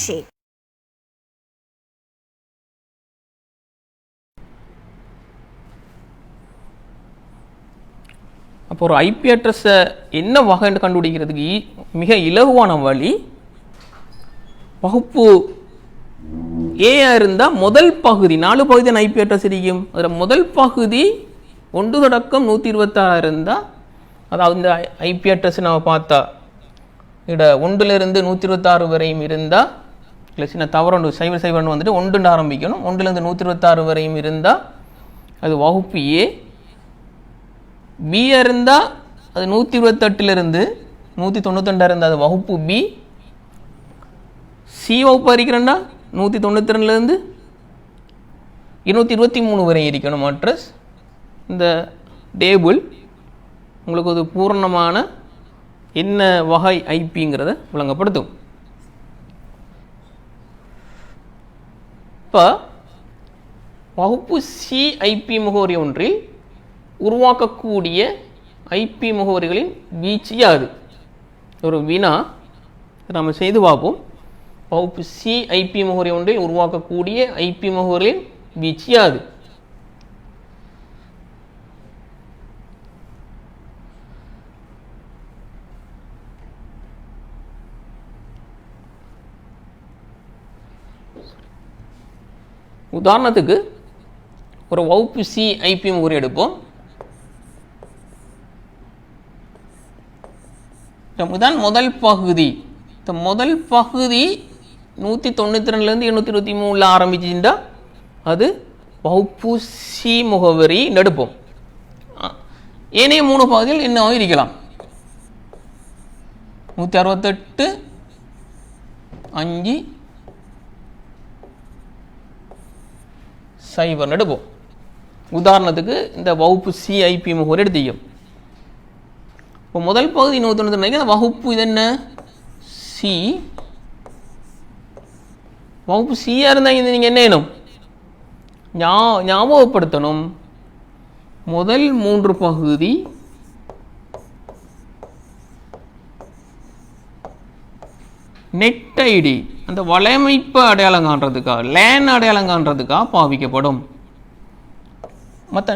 ஷேக். அப்போ ஒரு ஐபி அட்ரஸை என்ன வகைன்னு கண்டுபிடிக்கிறதுக்கு மிக இலகுவான வழி, வகுப்பு ஏயா இருந்தால் முதல் பகுதி 4 பகுதி ஐபி அட்ரஸ் இருக்கும். அதில் முதல் பகுதி 1 தொடக்கம் 126 இருந்தால், அதாவது இந்த ஐபி அட்ரஸ் நம்ம பார்த்தா இட 1லிருந்து 126 வரையும் இருந்தால், இல்லை சின்ன தவறு 001 வந்துட்டு 1 ஆரம்பிக்கணும். 1லிருந்து 126 வரையும் இருந்தால் அது வகுப்பு ஏ. பி இருந்தால் அது 128லிருந்து 192 இருந்தால் அது வகுப்பு பி. சி வகுப்பு இருக்கிறேன்னா 192லேருந்து 223 வரை இருக்கணும் அட்ரஸ். இந்த டேபிள் உங்களுக்கு ஒரு பூர்ணமான என்ன வகை ஐபிங்கிறத விளங்கப்படுத்தும். இப்போ வகுப்பு சி ஐபி முகவரி ஒன்றில் உருவாக்கக்கூடிய ஐபி முகவரிகளின் வீச்சு யாது? ஒரு வினா நம்ம செய்து பார்ப்போம். வகுப்பு சி ஐபி முகவரி ஒன்றில் உருவாக்கக்கூடிய ஐபி முகவரிகளின் வீச்சு யாது? உதாரணத்துக்கு ஒரு வகுப்பு சி ஐபி முகவரி எடுப்போம். இதுதான் முதல் பகுதி. இந்த முதல் பகுதி 192லேருந்து 223 ஆரம்பிச்சுட்டா அது வகுப்பு சி முகவரி எடுப்போம். ஏனைய 3 பகுதிகள் என்ன இருக்கலாம்? 168 5 0 எடுப்போம். உதாரணத்துக்கு இந்த வகுப்பு சி ஐபி முகவரி எடுத்துக்கும். இப்போ முதல் பகுதி 192 அந்த வகுப்பு இது என்ன? சி. வகுப்பு சியாக இருந்தால் இது நீங்கள் என்ன வேணும்? ஞாபகப்படுத்தணும். முதல் 3 பகுதி நெட் ஐடி அந்த வலையமைப்பு அடையாளம் காண்றதுக்காக, லேன் அடையாளம் காண்றதுக்காக பாவிக்கப்படும். மற்ற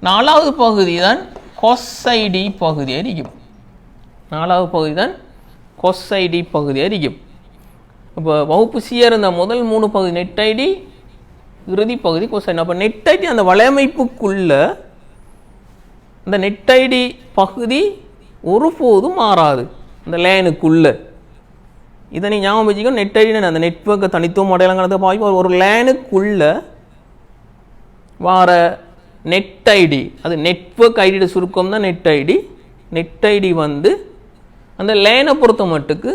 4வது பகுதி தான் கொஸ்ஐடி பகுதி அறிக்கும். 4வது பகுதி தான் கொஸ்ஐடி பகுதி அறிக்கும். இப்போ வகுப்பு சியாக இருந்த முதல் 3 பகுதி நெட் ஐடி, இறுதி பகுதி கொஸ்ஐடி. அப்போ நெட் ஐடி அந்த வலையமைப்புக்குள்ள அந்த நெட் ஐடி பகுதி ஒருபோதும் மாறாது. அந்த லேனுக்குள்ள இதை நீ ஞாபகம் வச்சுக்கணும். நெட் ஐடி அந்த நெட்வொர்க்கை தனித்துவம் அடையாளங்கிறத பாவி ஒரு லேனுக்குள்ள வார நெட் ஐடி, அது நெட்வொர்க் ஐடியோட சுருக்கம் தான் நெட் ஐடி. நெட் ஐடி வந்து அந்த லேனை பொறுத்த மட்டுக்கு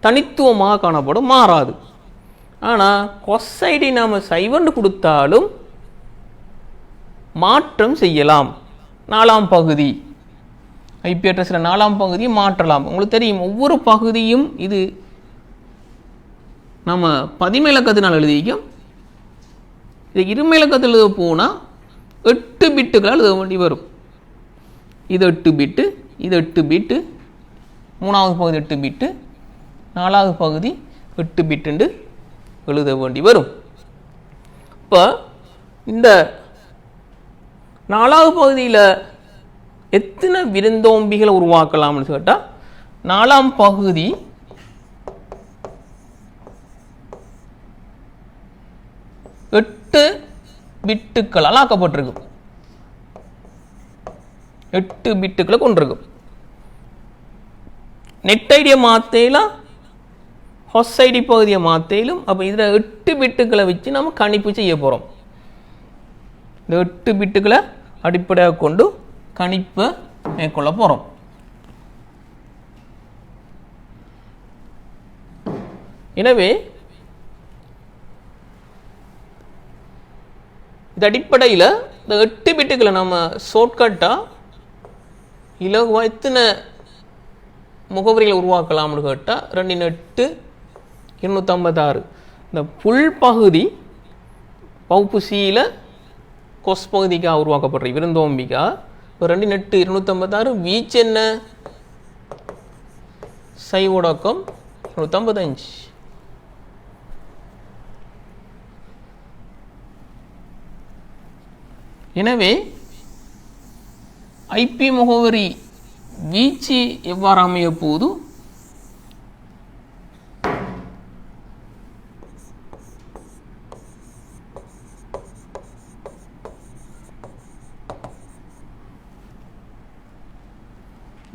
தனித்துவமாக காணப்படும், மாறாது. ஆனால் கொஸ்ஐடி நாம் 0 கொடுத்தாலும் மாற்றம் செய்யலாம். 4ஆம் பகுதி ஐபி அட்ரஸில் 4ஆம் பகுதியை மாற்றலாம். உங்களுக்கு தெரியும் ஒவ்வொரு பகுதியும் இது நம்ம 10 இலக்கத்தினால் எழுதிக்கும். இது 2 இலக்கத்தில் எழுத போனால் 8 பிட்டுகளால் எழுத வேண்டி வரும். இது 8 பிட்டு, இது 8 பிட்டு, 3வது பகுதி 8 பிட்டு, 4வது பகுதி 8 பிட்டு எழுத வேண்டி வரும். இப்போ இந்த 4வது பகுதியில் எத்தனை விருந்தோம்பிகளை உருவாக்கலாம்னு கேட்டால் 4ஆம் பகுதி 8 பிட்டுகளால் ஆக்கப்பட்டிருக்கும். 8 பிட்டுகளை கொண்டிருக்கும். நெட் ஐடியை மாற்றலாம், ஹொஸ் ஐடி பகுதியை மாற்றலும். அப்போ இதில் 8 பிட்டுகளை வச்சு நம்ம கணிப்பு செய்ய போகிறோம். இந்த 8 பிட்டுகளை அடிப்படையாக கொண்டு கணிப்பை மேற்கொள்ள போகிறோம். எனவே இது அடிப்படையில் இந்த 8 பிட்டுகளை நம்ம ஷார்ட்கட்டாக இலகுவாக எத்தனை முகவரிகளை உருவாக்கலாம்னு கேட்டால் 2 8 256. இந்த புல் பகுதி வகுப்பு சியில் கொஸ் பகுதிக்காக உருவாக்கப்படுற விருந்தோம்பிக்கா 2 8 256. வீச்சு என்ன? 0.2 255. எனவே ஐபி முகவரி வீச்சு எவ்வாறு அமைய போது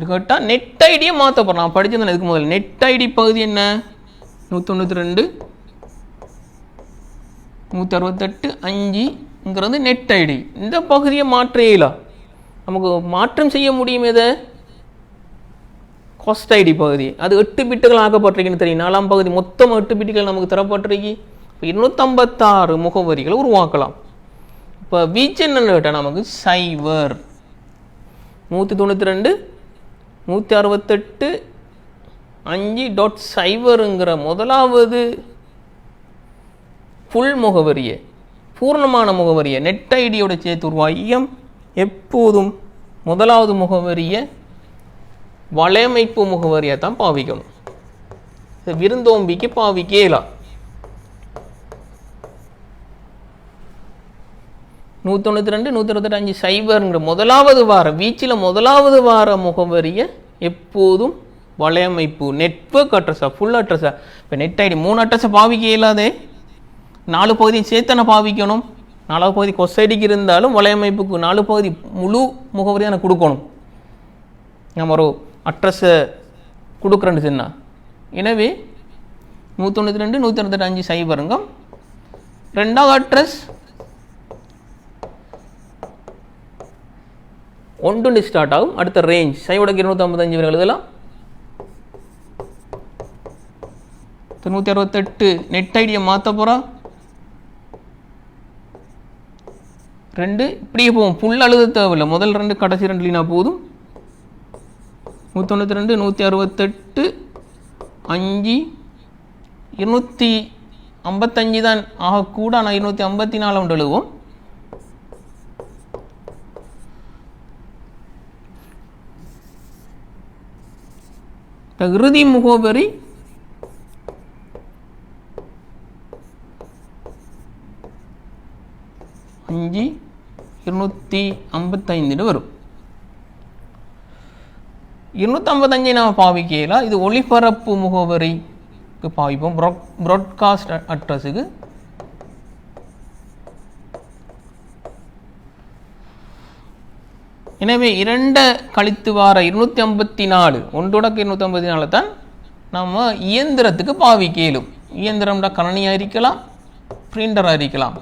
கேட்டால் நெட் ஐடியை மாற்ற போகிறோம். நான் படித்தது இதுக்கு முதல்ல நெட் ஐடி பகுதி என்ன 192 168 5ங்கிறது நெட் ஐடி. இந்த பகுதியை மாற்றலாம், நமக்கு மாற்றம் செய்ய முடியும். எதை காஸ்ட் ஐடி பகுதி அது 8 பிட்டுகள் ஆக்கப்பட்டிருக்குன்னு தெரியும். 4ஆம் பகுதி மொத்தம் 8 பிட்டுகள் நமக்கு தரப்பட்டிருக்கு. இப்போ 256 முகவரிகளை உருவாக்கலாம். இப்போ வீச்சு என்னன்னு கேட்டால் நமக்கு 0 192 168 5.0ங்கிற முதலாவது ஃபுல் முகவரியை, பூர்ணமான முகவரியை நெட் ஐடியோட சேர்த்து உருவாக்கியம். எப்போதும் முதலாவது முகவரியை வலையமைப்பு முகவரியை தான் பாவிக்கணும். விருந்தோம்பிக்கு பாவிக்கலாம். 192 168 5.0ங்கிற முதலாவது வார வீச்சில் முதலாவது வார முகவரியை எப்போதும் வலையமைப்பு நெட்வொர்க் அட்ரஸா ஃபுல் அட்ரஸா. இப்போ நெட் ஐடி 3 அட்ரஸை பாவிக்க இயலாதே, 4 பகுதியை சேர்த்தனை பாவிக்கணும். 4வது பகுதி கொசைடிக்கு இருந்தாலும் வலையமைப்புக்கு 4 பகுதி முழு முகவரியை எனக்கு கொடுக்கணும். நம்ம ஒரு அட்ரஸை கொடுக்குறேன்னு சொன்னால், எனவே 192 168 5.0ங்கம் ரெண்டாவது அட்ரஸ் 1 ஸ்டார்ட் ஆகும். அடுத்த ரேஞ்ச் 255 வரை எழுதலாம். 168 நெட் ஐடியை மாற்ற போகிறோம். 2 இப்படியே போவோம், ஃபுல் அழுத தேவையில்லை. முதல் 2 கடைசி 2 லீனா போதும். 192 168 5 255 தான் ஆகக்கூட, ஆனால் 254 எழுதுவோம். இறுதி முகவரி 255 வரும். 255 நாம் பாவிக்கலாம். இது ஒளிபரப்பு முகவரிக்கு பாவிப்போம், ப்ராட்காஸ்ட் அட்ரஸுக்கு. எனவே 2 கழித்து வார 254 ஒன்றோடக்கு 254 தான் நம்ம இயந்திரத்துக்கு பாவிக்கலும். இயந்திரம்டா கணனியாக இருக்கலாம், பிரிண்டராக இருக்கலாம்.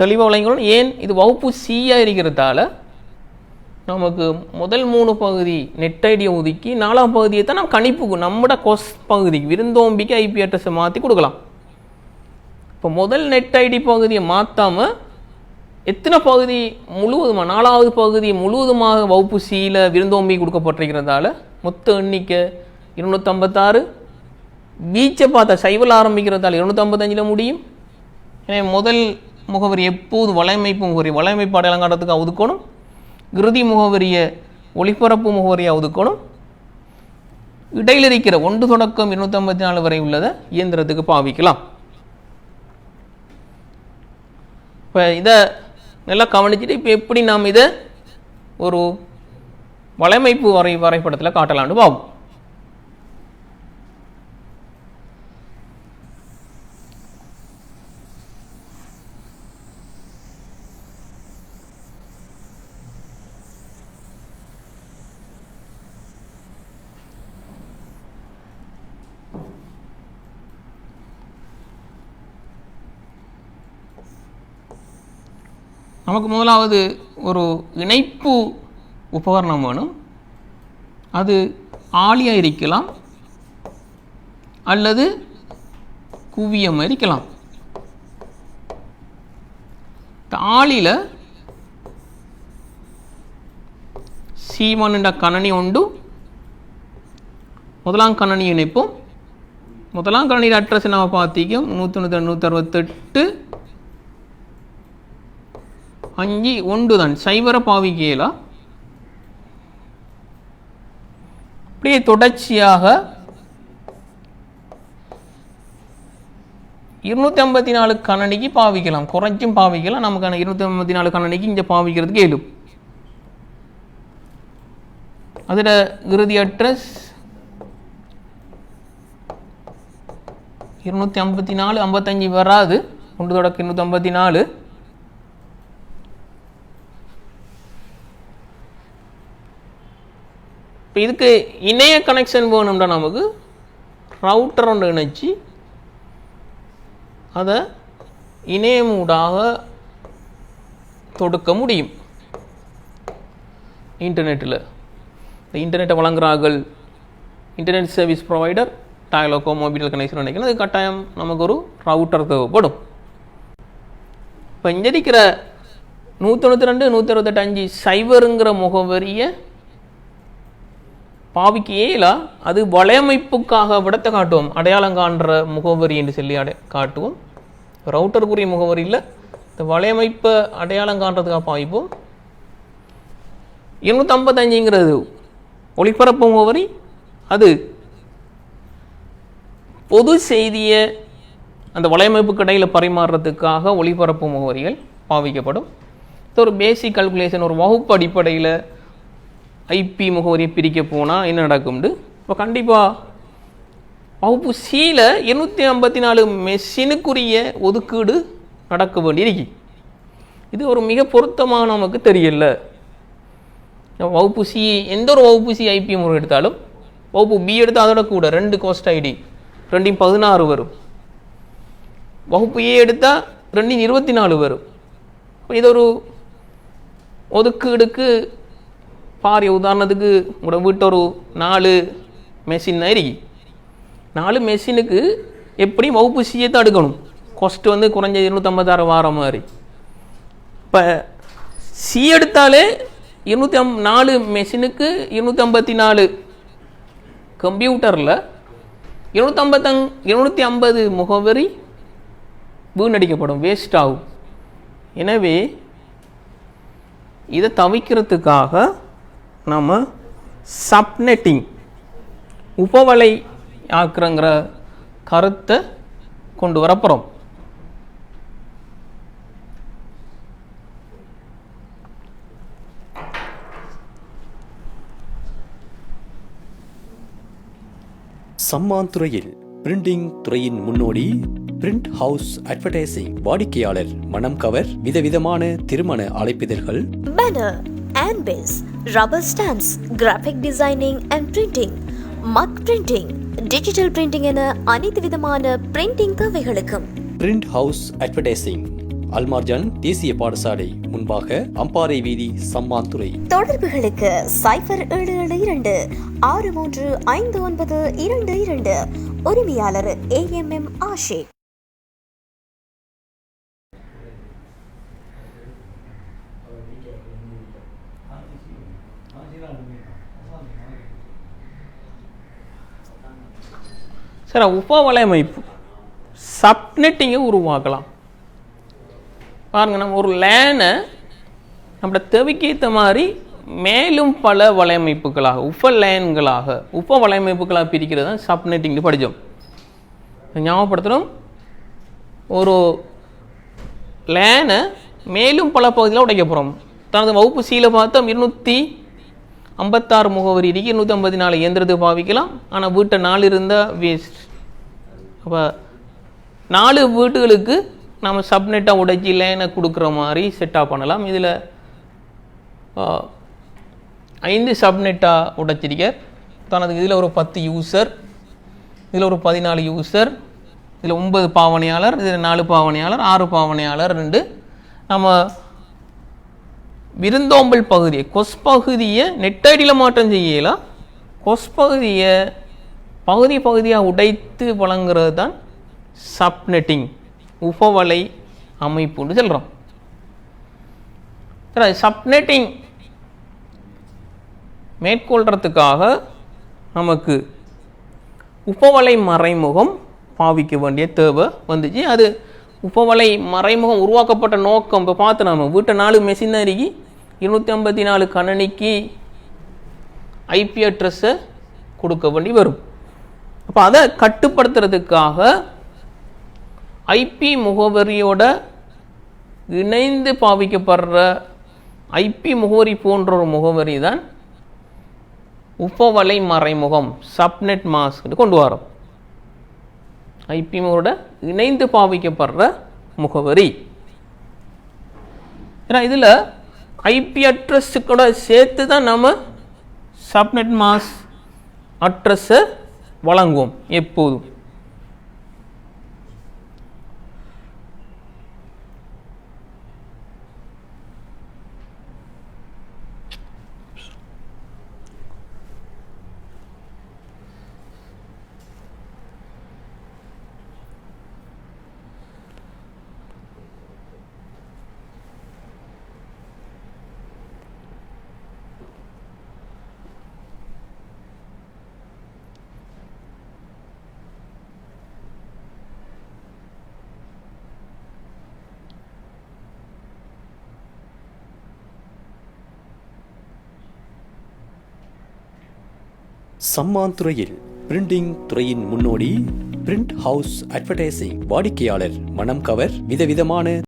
தெளிவாக விளங்கணும். ஏன் இது வகுப்பு சியாக இருக்கிறதால நமக்கு முதல் 3 பகுதி நெட் ஐடியை ஒதுக்கி 4ஆம் பகுதியை தான் நம்ம கணிப்புக்கு நம்மட கொஸ் பகுதிக்கு விருந்தோம்பிக்கு ஐபி அட்ரஸை மாற்றி கொடுக்கலாம். இப்போ முதல் நெட் ஐடி பகுதியை மாற்றாமல் எத்தனை பகுதி முழுவதுமாக 4ஆவது பகுதி முழுவதுமாக வகுப்பு சியில் விருந்தோம்பி கொடுக்கப்பட்டிருக்கிறதால மொத்த எண்ணிக்கை 256. வீச்சை பார்த்தா சைவல் ஆரம்பிக்கிறதால 255 முடியும். எனவே முதல் முகவரி எப்போது வலையமைப்பு முகவரி, வலையமைப்பு அடையாளம் காட்டுறதுக்கு ஒதுக்கணும். இறுதி முகவரியை ஒளிபரப்பு முகவரியாக ஒதுக்கணும். இடையில் இருக்கிற 1 தொடக்கம் 254 வரை உள்ளதை இயந்திரத்துக்கு பாவிக்கலாம். இப்போ இதை நல்லா கவனிச்சுட்டு இப்போ எப்படி நாம் இதை ஒரு வலையமைப்பு வரைபடத்தில் காட்டலான்னு பார்ப்போம். நமக்கு முதலாவது ஒரு இணைப்பு உபகரணம் வேணும். அது ஆளியாக இருக்கலாம் அல்லது குவியமாக இருக்கலாம். ஆளியில் C1 கணனி உண்டு. முதலாம் கணனி இணைப்போம். முதலாம் கணனியில் அட்ரஸ் நம்ம பார்த்திக்கும் 192 168 5 தான். சைவரை பாவிக்கலாம். இப்படியே தொடர்ச்சியாக 254 கணனிக்கு பாவிக்கலாம், குறைச்சும் பாவிக்கலாம். நமக்கான 254 கணனிக்கு இங்கே பாவிக்கிறதுக்கு இயலும். அதில் இறுதி அட்ரஸ் 254 55 வராது, 1/254. இப்போ இதுக்கு இணைய கனெக்ஷன் வேணும்னா நமக்கு ரவுட்டர் ஒன்று இணைச்சி அதை இணையமூடாக தொடுக்க முடியும். இன்டர்நெட்டில் இந்த இன்டர்நெட்டை வழங்குகிறார்கள் இன்டர்நெட் சர்வீஸ் ப்ரொவைடர், டயலோகோ மொபைல் கனெக்ஷன் நினைக்கணும். அது கட்டாயம் நமக்கு ஒரு ரவுட்டர் தேவைப்படும். இப்போ இங்கே இருக்கிற 192.168.5 சைபருங்கிற முகவரியை பாவிக்கையில அது வலையமைப்புக்காக விடத்தை காட்டுவோம், அடையாளம் காண்ற முகவரி என்று சொல்லி காட்டுவோம். ரவுட்டருக்குரிய முகவரி இல்லை, இந்த வலையமைப்பை அடையாளம் காண்றதுக்காக பாவிப்போம். 255ங்கிறது ஒளிபரப்பு முகவரி, அது பொது செய்தியை அந்த வலையமைப்புக்கு இடையில் பரிமாறுறதுக்காக ஒளிபரப்பு முகவரிகள் பாவிக்கப்படும். இது ஒரு பேசிக் கல்குலேஷன், ஒரு வகுப்பு அடிப்படையில் ஐபி முகவரியை பிரிக்க போனால் என்ன நடக்கும்னு. இப்போ கண்டிப்பாக வகுப்பு சியில் 254 மெஷினுக்குரிய ஒதுக்கீடு நடக்க வேண்டியிருக்கு. இது ஒரு மிக பொருத்தமாக நமக்கு தெரியல. வகுப்பு சி, எந்த ஒரு வகுப்பு சி ஐபி முறை எடுத்தாலும் வகுப்பு பி எடுத்து அதோட கூட 2 கோஸ்ட் ஐடி 216 வரும். வகுப்பு ஏ எடுத்தால் 224 வரும். இது ஒரு ஒதுக்கீடுக்கு பாரிய உதாரணத்துக்கு உங்களோட வீட்டு ஒரு 4 மெஷின் இருக்கு. 4 மெஷினுக்கு எப்படி வகுப்பு சியை தான் எடுக்கணும், காஸ்ட் வந்து குறைஞ்ச 256 வார மாதிரி. இப்போ சி எடுத்தாலே 204 மெஷினுக்கு 254 கம்ப்யூட்டரில் 250 முகவரி வீணடிக்கப்படும், வேஸ்ட் ஆகும். எனவே இதை தவிர்க்கிறதுக்காக நம்ம சப்நெட்டிங் உபவலை ஆக்குறங்கிற கருத்தை கொண்டு வரப்போகிறோம். சம்மான் துறையில் பிரிண்டிங் துறையின் முன்னோடி பிரிண்ட் ஹவுஸ் அட்வர்டைசிங். வாடிக்கையாளர் மனம் கவர் விதவிதமான திருமண அழைப்பிதழ்கள், banner, handbills, rubber stamps, graphic designing and printing, mug printing, digital printing என அனைத்து விதமான பிரிண்டிங் தேவைகளுக்கும் பிரிண்ட் ஹவுஸ் அட்வர்டைசிங். அல்மார்ஜான் தேசிய பாடசாலை முன்பாக, அம்பாறை வீதி, சம்மான் துறை. தொடர்புகளுக்கு 0772 635922. உரிமையாளர் AMM ஆஷிக். சார், உப வலையமைப்பு சப்நெட்டிங்கை உருவாக்கலாம். பாருங்க, நம்ம ஒரு லேனை நம்மளோட தேவைக்கேற்ற மாதிரி மேலும் பல வலையமைப்புகளாக உப வலையமைப்புகளாக பிரிக்கிறது தான் சப்நெட்டிங்னு படித்தோம். ஞாபகப்படுத்துகிறோம், ஒரு லேனை மேலும் பல பகுதியில் உடைக்க போகிறோம். தனது வகுப்பு சியில் பார்த்தோம் 256 முகவரி இருக்கு, 254 இயந்திரத்துக்கு பாவிக்கலாம். ஆனால் வீட்டை 4 இருந்தால் வேஸ்ட். அப்போ 4 வீட்டுகளுக்கு நம்ம சப்நெட்டாக உடைச்சி லேனை கொடுக்குற மாதிரி செட்டாக பண்ணலாம். இதில் 5 சப்நெட்டாக உடைச்சிருக்கார். தனது இதில் ஒரு 10 யூசர், இதில் ஒரு 14 யூசர், இதில் 9 பாவனையாளர், இதில் 4 பாவனையாளர், 6 பாவனையாளர் 2. நம்ம விருந்தோம்பல் பகுதியை கொஸ் பகுதியை நெட்டடியில் மாற்றம் செய்யலாம். கொஸ் பகுதியை பகுதியாக உடைத்து வழங்குறது தான் சப்நெட்டிங், உபவலை அமைப்புன்னு சொல்கிறோம். சப்நெட்டிங் மேற்கொள்றதுக்காக நமக்கு உபவலை மறைமுகம் பாவிக்க வேண்டிய தேவை வந்துச்சு. அது உபவலை மறைமுகம் உருவாக்கப்பட்ட நோக்கம் இப்போ பார்த்து நம்ம வீட்டை 4 மெஷினரிக்கு 254 கணனிக்கு ஐபி அட்ரஸை கொடுக்க வேண்டி வரும். அப்போ அதை கட்டுப்படுத்துறதுக்காக ஐபி முகவரியோட இணைந்து பாவிக்கப்படுற ஐபி முகவரி போன்ற ஒரு முகவரி தான் உபவலை மறைமுகம் சப்நெட் மாஸ்க் கொண்டு வரோம். ஐபி முகவரியோட இணைந்து பாவிக்கப்படுற முகவரி. ஏன்னா இதில் ஐபி அட்ரஸுக்கூட சேர்த்து தான் நம்ம சப்நெட் மாஸ்க் அட்ரஸை வழங்குவோம் எப்போதும். சம்மான் துறையில் பிரிண்டிங் துறையின் முன்னோடி பிரிண்ட் ஹவுஸ் அட்வர்டைசிங். வாடிக்கையாளர் மனம் கவர் விதவிதமான